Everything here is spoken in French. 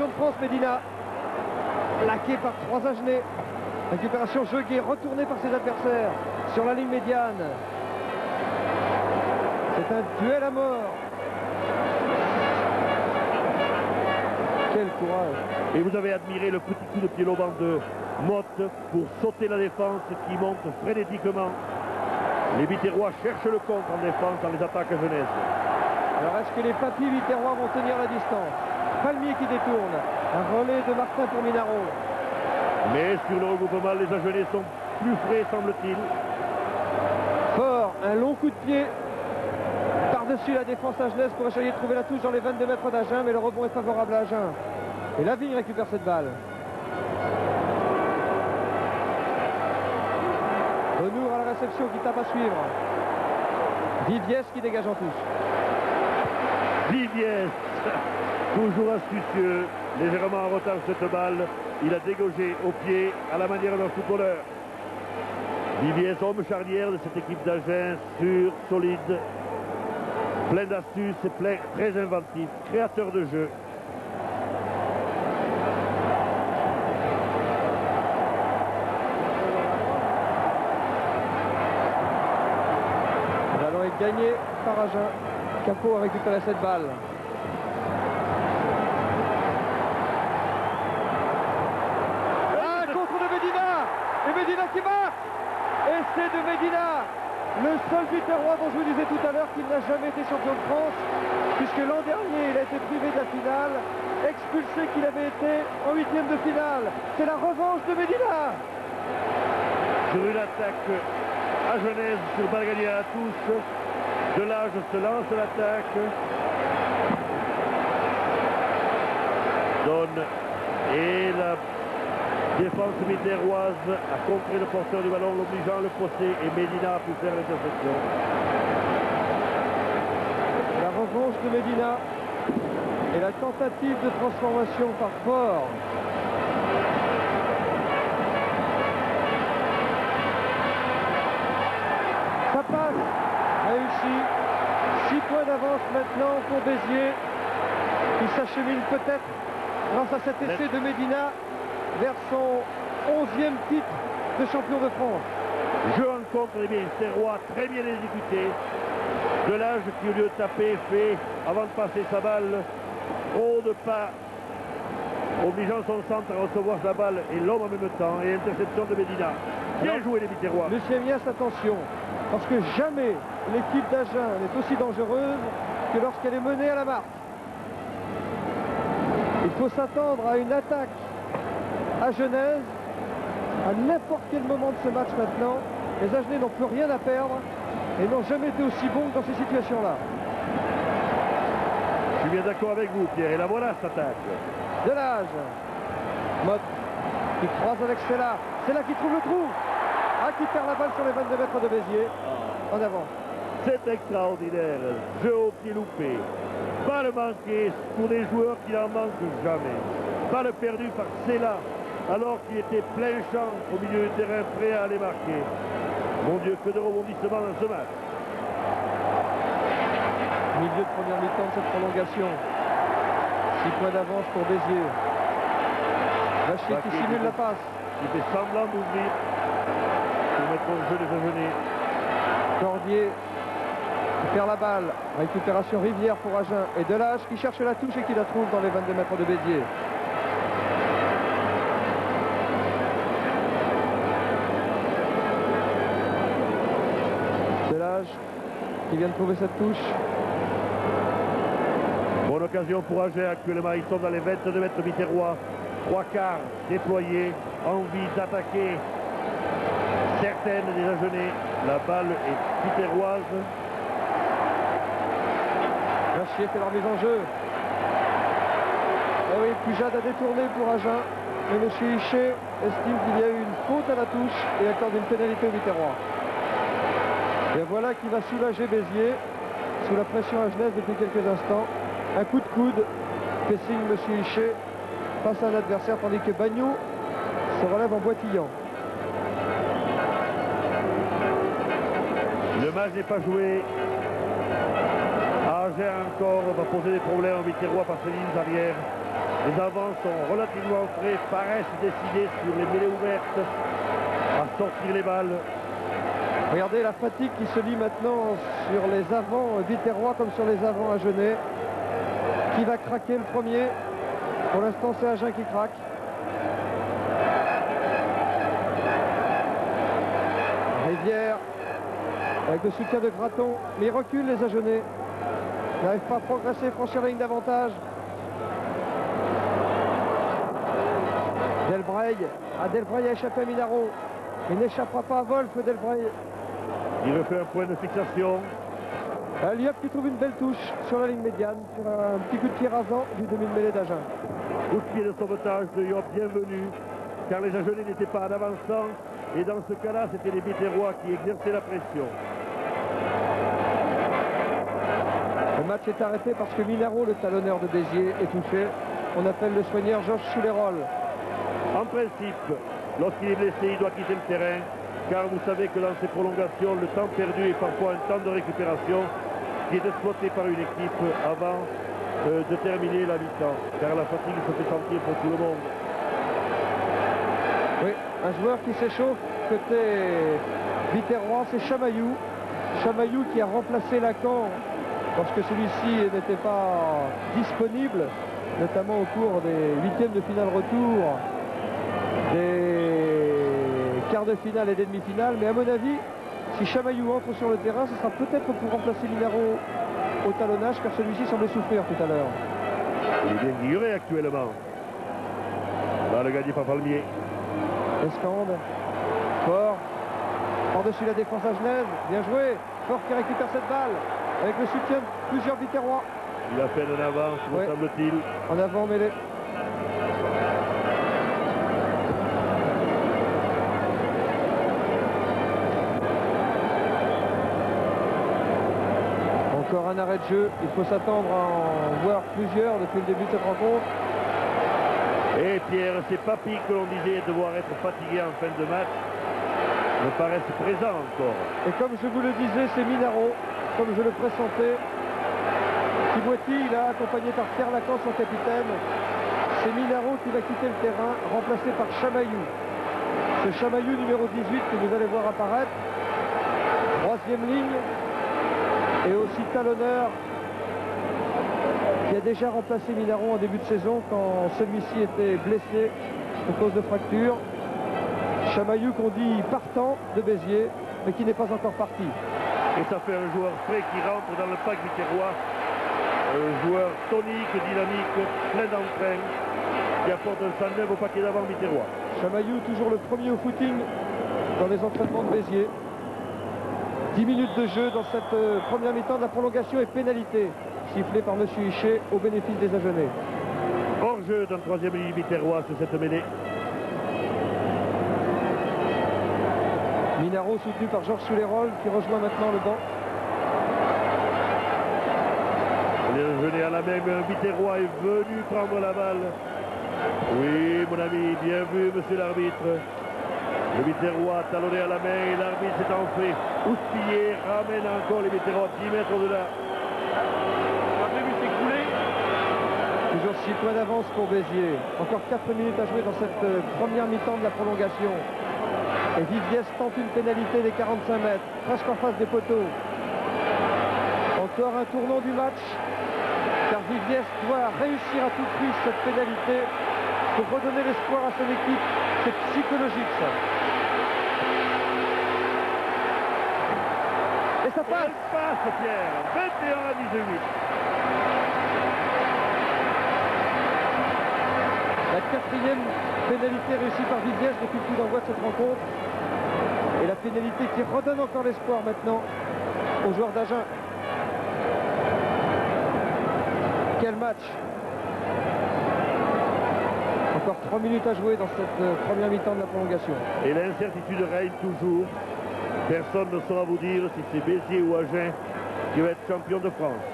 De France, Medina, plaqué par 3 Agenais. Récupération Jeguet, retourné par ses adversaires sur la ligne médiane. C'est un duel à mort. Quel courage. Et vous avez admiré le petit coup de pied lobant de Motte pour sauter la défense qui monte frénétiquement. Les Biterrois cherchent le contre en défense dans les attaques jeunesse. Alors est-ce que les papis Biterrois vont tenir la distance? Palmier qui détourne, un relais de Martin pour Minaro. Mais sur le regroupement, les Agenais sont plus frais, semble-t-il. Fort, un long coup de pied par-dessus la défense agenaise pour essayer de trouver la touche dans les 22 mètres d'Agen, mais le rebond est favorable à Agen. Et Lavigne récupère cette balle. Renour à la réception qui tape à suivre. Viviès qui dégage en touche. Viviès, toujours astucieux, légèrement en retard cette balle. Il a dégaugé au pied à la manière d'un footballeur. Viviès, homme charnière de cette équipe d'Agen, sûr, solide, plein d'astuces et très inventif, créateur de jeu. Le ballon est gagné par Agen. Capot a récupéré cette balle. Medina qui marque. Et c'est de Medina, le seul Biterrois dont je vous disais tout à l'heure qu'il n'a jamais été champion de France, puisque l'an dernier il a été privé de la finale, expulsé qu'il avait été en 8e de finale. C'est la revanche de Medina. Sur une attaque à Genèse, sur balle gagnée à la touche, Delage se lance l'attaque. Donne et la défense biterroise a contré le porteur du ballon, l'obligeant à le poster, et Medina a pu faire l'interception. La revanche de Medina et la tentative de transformation par Fort. Ça passe, réussi. 6 points d'avance maintenant pour Béziers, qui s'achemine peut-être grâce à cet essai de Medina vers son 11e titre de champion de France. Jeu en contre des Biterrois, très bien exécuté. Delage qui, au lieu de taper, fait, avant de passer sa balle, trop de pas, obligeant son centre à recevoir sa balle et l'homme en même temps, et interception de Medina. Bien joué les Biterrois. Monsieur Amias, attention, parce que jamais l'équipe d'Agen n'est aussi dangereuse que lorsqu'elle est menée à la marque. Il faut s'attendre à une attaque à Genèse, à n'importe quel moment de ce match maintenant. Les Agenais n'ont plus rien à perdre et n'ont jamais été aussi bons que dans ces situations-là. Je suis bien d'accord avec vous, Pierre, et la voilà cette attaque. Delage, Motte qui croise avec Sella, Sella qui trouve le trou, qui perd la balle sur les 22 mètres de Béziers. En avant. C'est extraordinaire, jeu au pied loupé, balle manquée pour des joueurs qui n'en manquent jamais, balle perdue par Sella, alors qu'il était plein champ au milieu du terrain, prêt à aller marquer. Mon Dieu, que de rebondissements dans ce match. Milieu de première mi-temps de cette prolongation. 6 points d'avance pour Béziers. Vachier qui simule la passe. Il fait semblant d'ouvrir pour mettre au jeu les Agenais. Cordier qui perd la balle. Récupération Rivière pour Agen. Et Delage qui cherche la touche et qui la trouve dans les 22 mètres de Béziers. Qui vient de trouver cette touche. Bonne occasion pour Agen actuellement. Ils sont dans les 22 mètres biterrois. 3 quarts déployés. Envie d'attaquer certaines des Agenais. La balle est biterroise. Vachier fait leur mise en jeu. Et oui, Pujade a détourné pour Agen. Et M. Hichet estime qu'il y a eu une faute à la touche et accorde une pénalité aux Biterrois. Et voilà qui va soulager Béziers, sous la pression agenaise depuis quelques instants. Un coup de coude que signe M. Hichet face à un adversaire, tandis que Bagnou se relève en boitillant. Le match n'est pas joué. Agen encore va poser des problèmes aux Biterrois par ses lignes arrière. Les avants sont relativement frais, paraissent décidés sur les mêlées ouvertes à sortir les balles. Regardez la fatigue qui se lit maintenant sur les avants vitérois comme sur les avants agenais. Qui va craquer le premier? Pour l'instant, c'est Agen qui craque. Rivière avec le soutien de Graton, mais il recule les Agenais. N'arrive pas à progresser, franchir la ligne d'avantage. Delbrey a échappé à Minaro. Il n'échappera pas à Wolf, Delbrey. Il refait un point de fixation. Liop qui trouve une belle touche sur la ligne médiane, sur un petit coup de pied rasant du demi-mêlée d'Agen. Coup de pied de sauvetage de Liop, bienvenu, car les Agenais n'étaient pas en avançant, et dans ce cas-là, c'était les Biterrois qui exerçaient la pression. Le match est arrêté parce que Minaro, le talonneur de Béziers, est touché. On appelle le soigneur Georges Soulerol. En principe, lorsqu'il est blessé, il doit quitter le terrain, car vous savez que dans ces prolongations, le temps perdu est parfois un temps de récupération qui est exploité par une équipe avant de terminer la mi-temps, car la fatigue se fait sentir pour tout le monde. Oui, un joueur qui s'échauffe côté Biterrois, c'est Chamaillou. Chamaillou qui a remplacé Lacan lorsque celui-ci n'était pas disponible, notamment au cours des huitièmes de finale retour, des quarts de finale et des demi-finales. Mais à mon avis, si Chamaillou entre sur le terrain, ce sera peut-être pour remplacer Minaro au talonnage, car celui-ci semblait souffrir tout à l'heure. Il est bien figuré actuellement. Là, le gagné par Palmier. Escande, Fort, par-dessus la défense agenaise, bien joué. Fort qui récupère cette balle, avec le soutien de plusieurs Biterrois. Il a fait un avance, me semble-t-il. En avant mêlée. Encore un arrêt de jeu, il faut s'attendre à en voir plusieurs depuis le début de cette rencontre. Et Pierre, ces papilles que l'on disait devoir être fatigués en fin de match me paraissent présents encore. Et comme je vous le disais, c'est Minaro, comme je le pressentais. Thibouetti, il a accompagné par Pierre Lacan, son capitaine. C'est Minaro qui va quitter le terrain, remplacé par Chamaillou. Ce Chamaillou numéro 18 que vous allez voir apparaître. Troisième ligne. Et aussi talonneur qui a déjà remplacé Minaro en début de saison quand celui-ci était blessé à cause de fracture. Chamaillou qu'on dit partant de Béziers, mais qui n'est pas encore parti. Et ça fait un joueur frais qui rentre dans le pack biterrois. Un joueur tonique, dynamique, plein d'entrain, qui apporte un 109 au paquet d'avant biterrois. Chamaillou toujours le premier au footing dans les entraînements de Béziers. 10 minutes de jeu dans cette première mi-temps de la prolongation et pénalité sifflée par M. Hichet au bénéfice des Agenais. Hors-jeu dans le troisième ligne biterrois sur cette mêlée. Minaro soutenu par Georges Soulerol qui rejoint maintenant le banc. Les Agenais à la même, un biterrois est venu prendre la balle. Oui, mon ami, bien vu, monsieur l'arbitre. Le biterrois talonné à la main et l'arbitre s'est en fait houspiller, ramène encore les biterrois 10 mètres au-delà. Toujours 6 points d'avance pour Béziers. Encore 4 minutes à jouer dans cette première mi-temps de la prolongation. Et Viviès tente une pénalité des 45 mètres, presque en face des poteaux. Encore un tournant du match, car Viviès doit réussir à tout prix cette pénalité pour redonner l'espoir à son équipe. C'est psychologique ça. Et ça passe. Elle passe, Pierre. 21 à 18. La quatrième pénalité réussie par Viviès depuis le coup d'envoi de cette rencontre. Et la pénalité qui redonne encore l'espoir maintenant aux joueurs d'Agen. Quel match! Encore 3 minutes à jouer dans cette première mi-temps de la prolongation. Et l'incertitude règne toujours. Personne ne saura vous dire si c'est Béziers ou Agen qui va être champion de France.